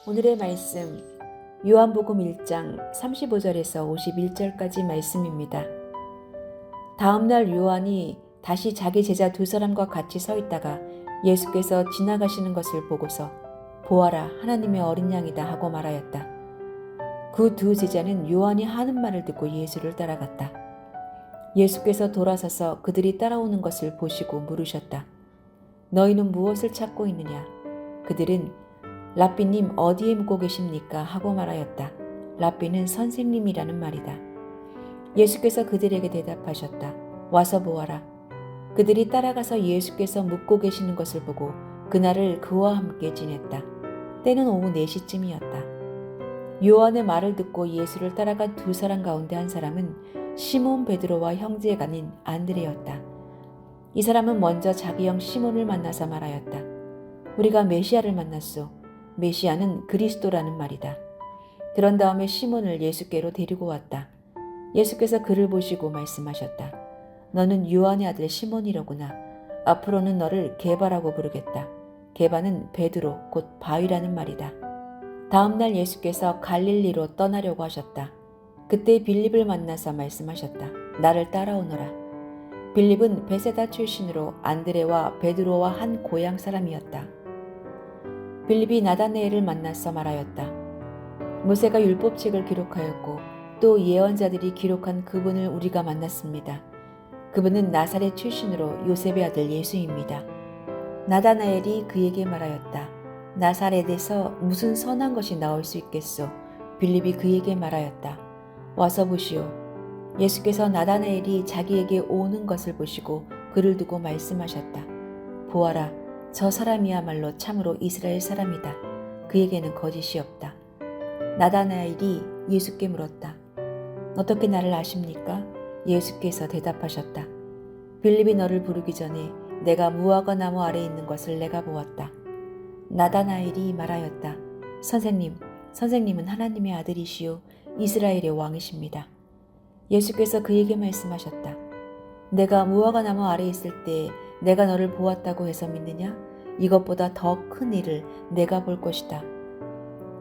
오늘의 말씀 요한복음 1장 35절에서 51절까지 말씀입니다. 다음날 요한이 다시 자기 제자 두 사람과 같이 서 있다가 예수께서 지나가시는 것을 보고서 보아라 하나님의 어린 양이다 하고 말하였다. 그 두 제자는 요한이 하는 말을 듣고 예수를 따라갔다. 예수께서 돌아서서 그들이 따라오는 것을 보시고 물으셨다. 너희는 무엇을 찾고 있느냐? 그들은 랍비님 어디에 묵고 계십니까? 하고 말하였다. 랍비는 선생님이라는 말이다. 예수께서 그들에게 대답하셨다. 와서 보아라. 그들이 따라가서 예수께서 묵고 계시는 것을 보고 그날을 그와 함께 지냈다. 때는 오후 4시쯤이었다. 요한의 말을 듣고 예수를 따라간 두 사람 가운데 한 사람은 시몬 베드로와 형제가 아닌 안드레였다. 이 사람은 먼저 자기 형 시몬을 만나서 말하였다. 우리가 메시아를 만났소. 메시아는 그리스도라는 말이다. 그런 다음에 시몬을 예수께로 데리고 왔다. 예수께서 그를 보시고 말씀하셨다. 너는 요한의 아들 시몬이로구나. 앞으로는 너를 게바라고 부르겠다. 게바는 베드로 곧 바위라는 말이다. 다음날 예수께서 갈릴리로 떠나려고 하셨다. 그때 빌립을 만나서 말씀하셨다. 나를 따라오너라. 빌립은 베세다 출신으로 안드레와 베드로와 한 고향 사람이었다. 빌립이 나다네엘을 만나서 말하였다. 모세가 율법책을 기록하였고 또 예언자들이 기록한 그분을 우리가 만났습니다. 그분은 나사렛 출신으로 요셉의 아들 예수입니다. 나다나엘이 그에게 말하였다. 나사렛에서 무슨 선한 것이 나올 수 있겠소? 빌립이 그에게 말하였다. 와서 보시오. 예수께서 나다나엘이 자기에게 오는 것을 보시고 그를 두고 말씀하셨다. 보아라. 저 사람이야말로 참으로 이스라엘 사람이다. 그에게는 거짓이 없다. 나다나엘이 예수께 물었다. 어떻게 나를 아십니까? 예수께서 대답하셨다. 빌립이 너를 부르기 전에 내가 무화과 나무 아래에 있는 것을 내가 보았다. 나다나엘이 말하였다. 선생님은 하나님의 아들이시요 이스라엘의 왕이십니다. 예수께서 그에게 말씀하셨다. 내가 무화과 나무 아래에 있을 때 내가 너를 보았다고 해서 믿느냐? 이것보다 더 큰 일을 내가 볼 것이다.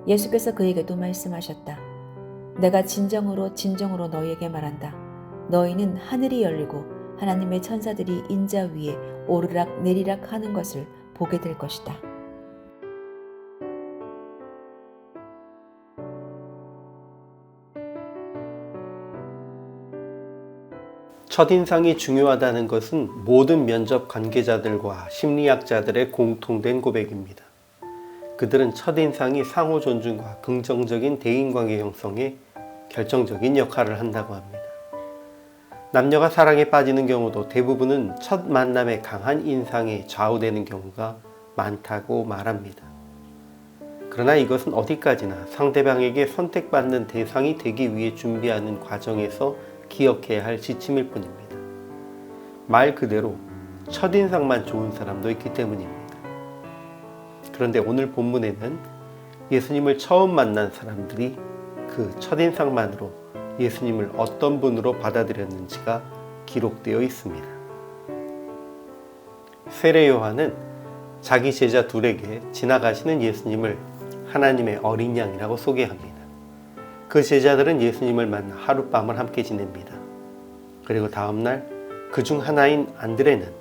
예수께서 그에게도 말씀하셨다. 내가 진정으로 너희에게 말한다. 너희는 하늘이 열리고 하나님의 천사들이 인자 위에 오르락 내리락 하는 것을 보게 될 것이다. 첫인상이 중요하다는 것은 모든 면접 관계자들과 심리학자들의 공통된 고백입니다. 그들은 첫인상이 상호 존중과 긍정적인 대인관계 형성에 결정적인 역할을 한다고 합니다. 남녀가 사랑에 빠지는 경우도 대부분은 첫 만남의 강한 인상에 좌우되는 경우가 많다고 말합니다. 그러나 이것은 어디까지나 상대방에게 선택받는 대상이 되기 위해 준비하는 과정에서 기억해야 할 지침일 뿐입니다. 말 그대로 첫인상만 좋은 사람도 있기 때문입니다. 그런데 오늘 본문에는 예수님을 처음 만난 사람들이 그 첫인상만으로 예수님을 어떤 분으로 받아들였는지가 기록되어 있습니다. 세례 요한은 자기 제자 둘에게 지나가시는 예수님을 하나님의 어린 양이라고 소개합니다. 그 제자들은 예수님을 만나 하룻밤을 함께 지냅니다. 그리고 다음날 그 중 하나인 안드레는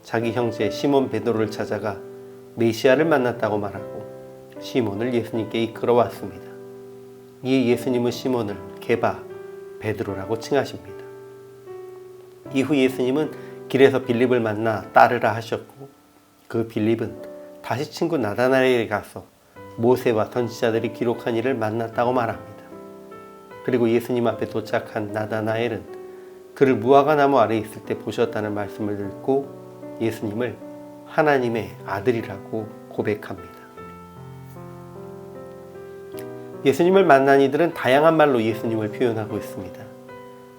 자기 형제 시몬 베드로를 찾아가 메시아를 만났다고 말하고 시몬을 예수님께 이끌어왔습니다. 이에 예수님은 시몬을 게바, 베드로라고 칭하십니다. 이후 예수님은 길에서 빌립을 만나 따르라 하셨고 그 빌립은 다시 친구 나다나엘에 가서 모세와 선지자들이 기록한 일을 만났다고 말합니다. 그리고 예수님 앞에 도착한 나다나엘은 그를 무화과 나무 아래에 있을 때 보셨다는 말씀을 듣고 예수님을 하나님의 아들이라고 고백합니다. 예수님을 만난 이들은 다양한 말로 예수님을 표현하고 있습니다.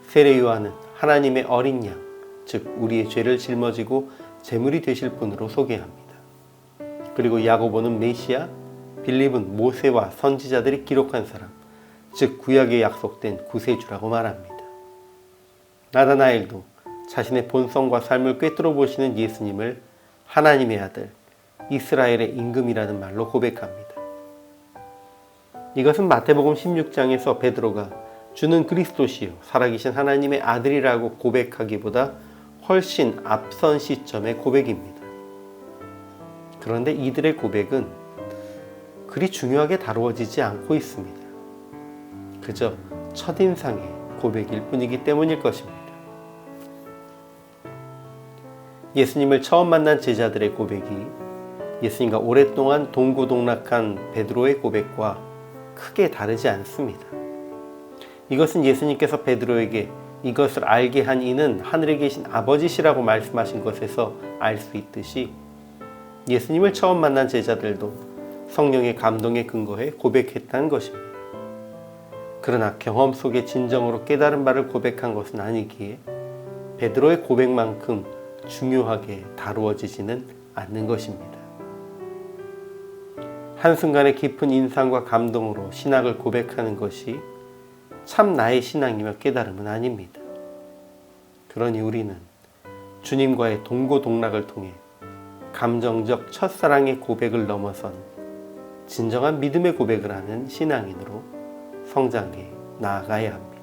세례 요한은 하나님의 어린 양, 즉 우리의 죄를 짊어지고 제물이 되실 분으로 소개합니다. 그리고 야고보는 메시아, 빌립은 모세와 선지자들이 기록한 사람, 즉 구약에 약속된 구세주라고 말합니다. 나다나엘도 자신의 본성과 삶을 꿰뚫어 보시는 예수님을 하나님의 아들, 이스라엘의 임금이라는 말로 고백합니다. 이것은 마태복음 16장에서 베드로가 주는 그리스도시요 살아계신 하나님의 아들이라고 고백하기보다 훨씬 앞선 시점의 고백입니다. 그런데 이들의 고백은 그리 중요하게 다루어지지 않고 있습니다. 그저 첫인상의 고백일 뿐이기 때문일 것입니다. 예수님을 처음 만난 제자들의 고백이 예수님과 오랫동안 동고동락한 베드로의 고백과 크게 다르지 않습니다. 이것은 예수님께서 베드로에게 이것을 알게 한 이는 하늘에 계신 아버지시라고 말씀하신 것에서 알 수 있듯이 예수님을 처음 만난 제자들도 성령의 감동에 근거해 고백했다는 것입니다. 그러나 경험 속에 진정으로 깨달은 바를 고백한 것은 아니기에 베드로의 고백만큼 중요하게 다루어지지는 않는 것입니다. 한순간의 깊은 인상과 감동으로 신앙을 고백하는 것이 참 나의 신앙이며 깨달음은 아닙니다. 그러니 우리는 주님과의 동고동락을 통해 감정적 첫사랑의 고백을 넘어선 진정한 믿음의 고백을 하는 신앙인으로 성장해 나아가야 합니다.